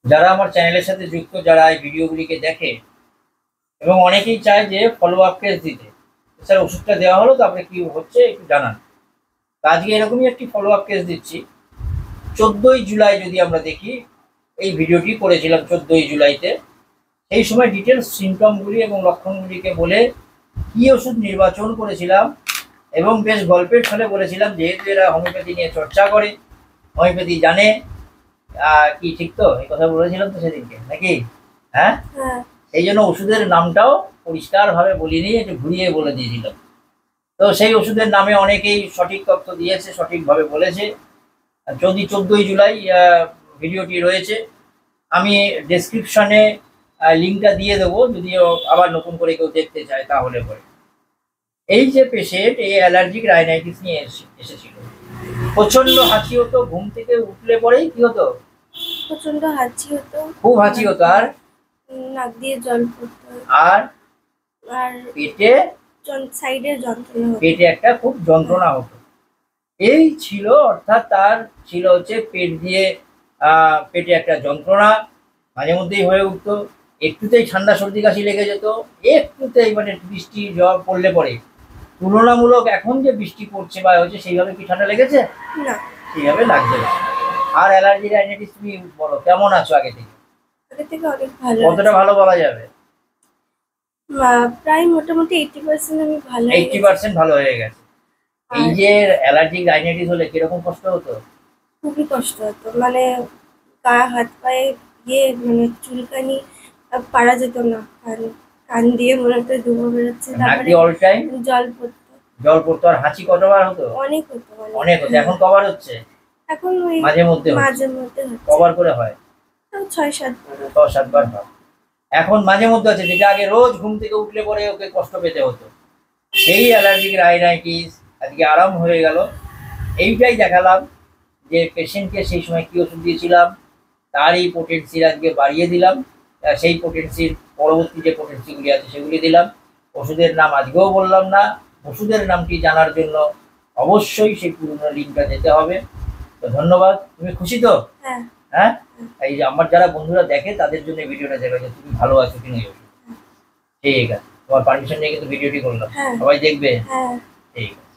যারা আমার চ্যানেলের সাথে যুক্ত, যারা এই ভিডিওগুলিকে দেখে এবং অনেকেই চায় যে ফলো আপ কেস দিতে, স্যার ওষুধটা দেওয়া হলো তারপরে কি হচ্ছে একটু জানান। তো আজকে এরকমই একটি ফলো আপ কেস দিচ্ছি। 14ই জুলাই যদি আমরা দেখি, এই ভিডিওটি করেছিলাম 14ই জুলাইতে। এই সময় ডিটেলস সিমটমগুলি এবং লক্ষণগুলিকে বলে কি ওষুধ নির্বাচন করেছিলাম এবং বেশ গল্পের ছলে বলেছিলাম, যেহেতু এরা হোমিওপ্যাথি নিয়ে চর্চা করে, হোমিওপ্যাথি জানে। কি ঠিক তো এই কথা বলেছিলাম তো সেদিনকে নাকি? হ্যাঁ, হ্যাঁ, সেই জন্য ওষুধের নামটাও পরিষ্কারভাবে বলিনি, একটু ঘুরিয়ে বলে দিয়েছিলাম। তো সেই ওষুধের নামে অনেকেই সঠিক তথ্য দিয়েছে, সঠিকভাবে বলেছে। যদি 14ই জুলাই ভিডিওটি রয়েছে, আমি ডেসক্রিপশনে লিঙ্কটা দিয়ে দেবো, যদি আবার নতুন করে কেউ দেখতে চায় তাহলে পরে। এই যে পেশেন্ট এই অ্যালার্জিক রাইনাইটিস নিয়ে এসেছিল, প্রচন্ড হাঁচি হতো, ঘুম থেকে উঠলে পরেই কি হতো? প্রচন্ড হাঁচি হতো, খুব হাঁচি হতো, আর নাক দিয়ে জল পড়তো, আর আর পেটে সাইডের যন্ত্রণা হতো। পেটে একটা খুব যন্ত্রণা হতো। এই ছিল, অর্থাৎ তার ছিল হচ্ছে পেট দিয়ে পেটে একটা যন্ত্রণা মাঝে মধ্যেই হয়ে উঠতো। একটুতেই ঠান্ডা সর্দি কাশি লেগে যেত, একটুতেই মানে বৃষ্টি ঝড় পড়লে পরে। তুলনামূলক এখন যে বৃষ্টি পড়ছে বা হচ্ছে সেইভাবে কি ঠান্ডা লেগেছে? না, সেইভাবে লাগছে না। আর অ্যালার্জি রাইনাইটিস তুমি বলো কেমন আছো আগে থেকে? আগে থেকে অনেক ভালো কতটা আছি। ভালো বলা যাবে? প্রায় মোটামুটি 80% আমি ভালো হয়ে গেছি। 80% ভালো হয়ে গেছে। এই আর যে অ্যালার্জিক রাইনাইটিস হলে কিরকম কষ্ট হতো? খুবই কষ্ট হতো, মানে গা হাত পায়ে মানে চুলকানি পারা যেত না। কান কান দিয়ে মনে হতো ধোঁয়া বেরোচ্ছে, নাক তারপরে দিয়ে অল টাইম জল পড়তো। জল পড়তো, আর হাঁচি কতবার হতো? অনেক হতো, অনেক হতো। এখন কবার হচ্ছে? এখন ওই মাঝে মধ্যে হচ্ছে। মাঝে মধ্যে হচ্ছে। কবার করে হয়? 6-7 বার। 6-7 বার হয়। এখন মাঝে মধ্যে আছে, যেটা আগে রোজ ঘুম থেকে উঠলে পরে ওকে কষ্ট পেতে হতো। সেই অ্যালার্জিক রাইনাইটিস আজকে আরাম হয়ে গেল। এইটাই দেখালাম যে পেশেন্টকে সেই সময় কি ওষুধ দিয়েছিলাম, তারই পোটেন্সির আজকে বাড়িয়ে দিলাম। সেই পোটেন্সির পরবর্তী যে পোটেন্সিগুলি আছে সেগুলি দিলাম। ওষুধের নাম আজকেও বললাম না। ওষুধের নামটি জানার জন্য অবশ্যই সেই পুরনো লিঙ্কটা যেতে হবে। তো ধন্যবাদ। তুমি খুশি তো? হ্যাঁ, হ্যাঁ, এই যে আমার যারা বন্ধুরা দেখে তাদের জন্য ভিডিওটা দেবে যে তুমি ভালো আছো কি নেই। ঠিক আছে, তোমার পারমিশন নিয়ে কিন্তু ভিডিওটি করলাম, হ্যাঁ, সবাই দেখবে। হ্যাঁ। ঠিক আছে।